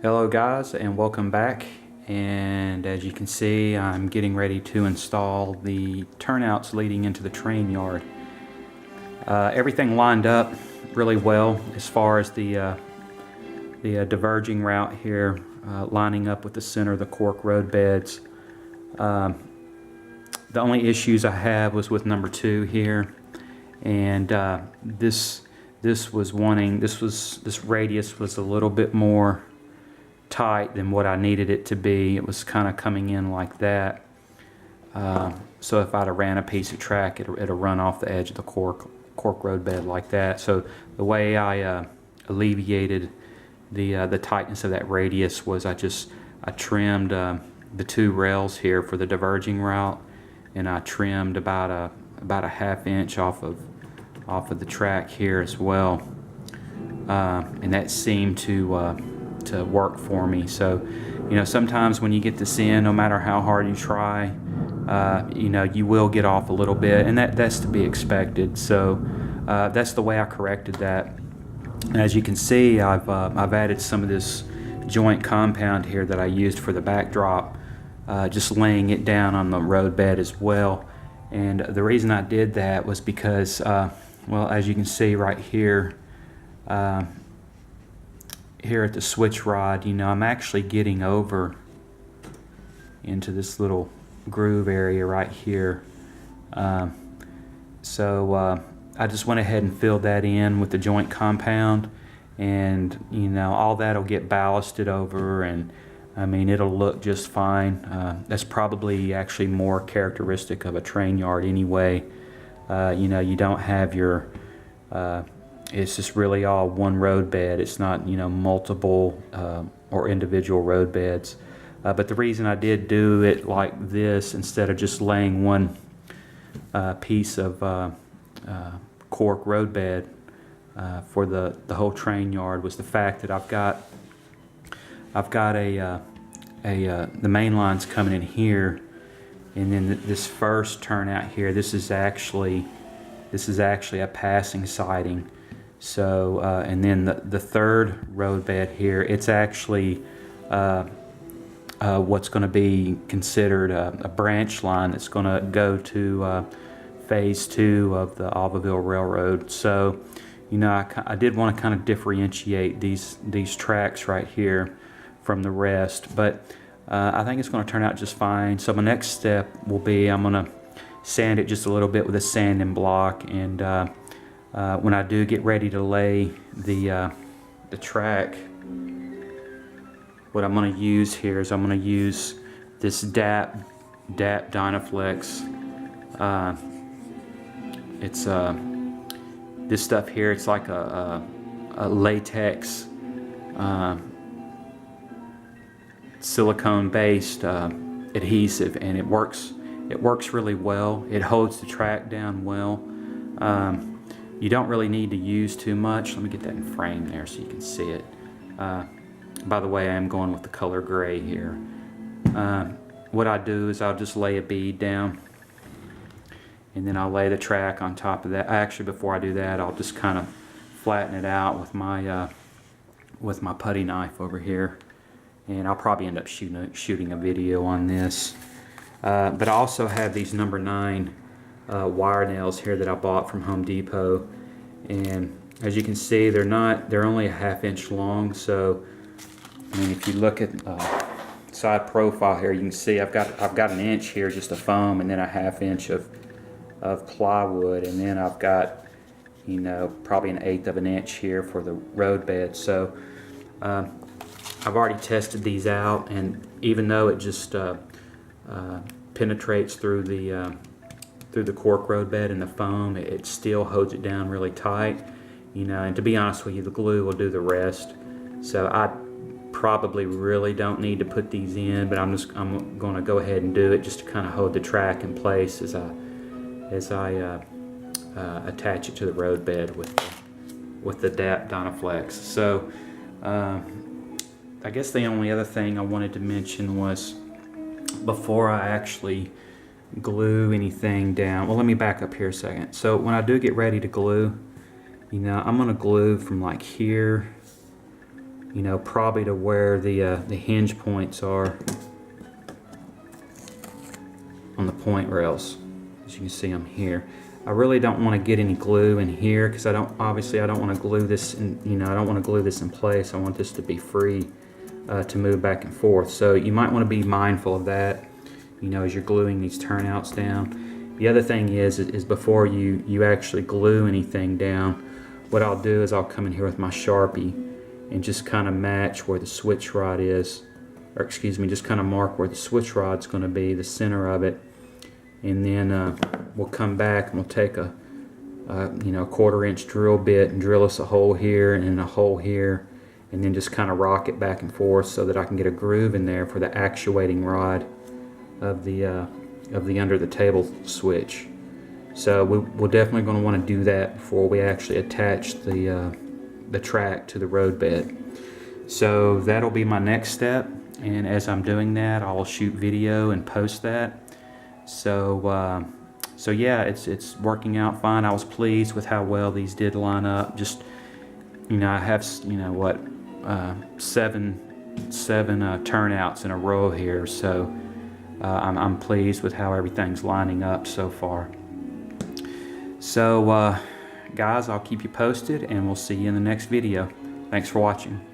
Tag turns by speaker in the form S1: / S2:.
S1: Hello guys, and welcome back. And as you can see, I'm getting ready to install the turnouts leading into the train yard. Everything lined up really well as far as the diverging route here, lining up with the center of the cork road beds. The only issues I have was with number 2 here, and this radius was a little bit more tight than what I needed it to be. It was kind of coming in like that. So if I'd have ran a piece of track, it'll run off the edge of the cork road bed like that. So the way I alleviated the tightness of that radius was I trimmed the 2 rails here for the diverging route, and I trimmed about a ½ inch off of the track here as well, and that seemed to work for me. So, you know, sometimes when you get this in, no matter how hard you try, you know, you will get off a little bit, and that's to be expected. So that's the way I corrected that. As you can see, I've added some of this joint compound here that I used for the backdrop, just laying it down on the road bed as well. And the reason I did that was because, well, as you can see right here, here at the switch rod, you know, I'm actually getting over into this little groove area right here. So I just went ahead and filled that in with the joint compound, and you know, all that'll get ballasted over, and I mean, it'll look just fine. That's probably actually more characteristic of a train yard anyway. You know, you don't have your it's just really all one road bed. It's not, you know, multiple or individual road beds. But the reason I did do it like this instead of just laying one piece of cork road bed for the whole train yard was the fact that I've got the main lines coming in here, and then this first turnout here, this is actually a passing siding. So and then the third road bed here, it's actually what's going to be considered a branch line that's going to go to phase 2 of the Alvaville Railroad. So, you know, I did want to kind of differentiate these tracks right here from the rest, but I think it's going to turn out just fine. So my next step will be I'm going to sand it just a little bit with a sanding block, and when I do get ready to lay the track, what I'm going to use here is I'm going to use this DAP Dynaflex. It's this stuff here. It's like a latex silicone-based adhesive, and it works really well. It holds the track down well. You don't really need to use too much. Let me get that in frame there so you can see it. By the way, I am going with the color gray here. What I do is I'll just lay a bead down, and then I'll lay the track on top of that. Actually, before I do that, I'll just kind of flatten it out with my putty knife over here, and I'll probably end up shooting a video on this. But I also have these number 9 wire nails here that I bought from Home Depot, and as you can see, they're only a ½ inch long. So I mean, if you look at side profile here, you can see I've got an inch here just of foam, and then a ½ inch of plywood, and then I've got, you know, probably an 1/8 of an inch here for the road bed. So I've already tested these out, and even though it just penetrates through the cork road bed and the foam, it still holds it down really tight, you know. And to be honest with you, the glue will do the rest. So I probably really don't need to put these in, but I'm going to go ahead and do it just to kind of hold the track in place as I attach it to the road bed with the DAP Dynaflex. So I guess the only other thing I wanted to mention was, before I actually glue anything down, well, let me back up here a second. So when I do get ready to glue, you know, I'm going to glue from like here you know, probably to where the hinge points are on the point rails. As you can see, I'm here. I really don't want to get any glue in here because obviously I don't want to glue this in, you know, I don't want to glue this in place. I want this to be free to move back and forth. So you might want to be mindful of that, you know, as you're gluing these turnouts down. The other thing is before you actually glue anything down, what I'll do is I'll come in here with my Sharpie and just kind of match where the switch rod is, or excuse me, just kind of mark where the switch rod's going to be, the center of it. And then we'll come back and we'll take a you know, 1/4 inch drill bit and drill us a hole here and a hole here, and then just kind of rock it back and forth so that I can get a groove in there for the actuating rod of the under the table switch. So we're definitely going to want to do that before we actually attach the track to the road bed. So that'll be my next step, and as I'm doing that, I'll shoot video and post that. So so yeah, it's working out fine. I was pleased with how well these did line up. Just, you know, I have, you know, what, seven turnouts in a row here, so I'm pleased with how everything's lining up so far. So guys, I'll keep you posted, and we'll see you in the next video. Thanks for watching.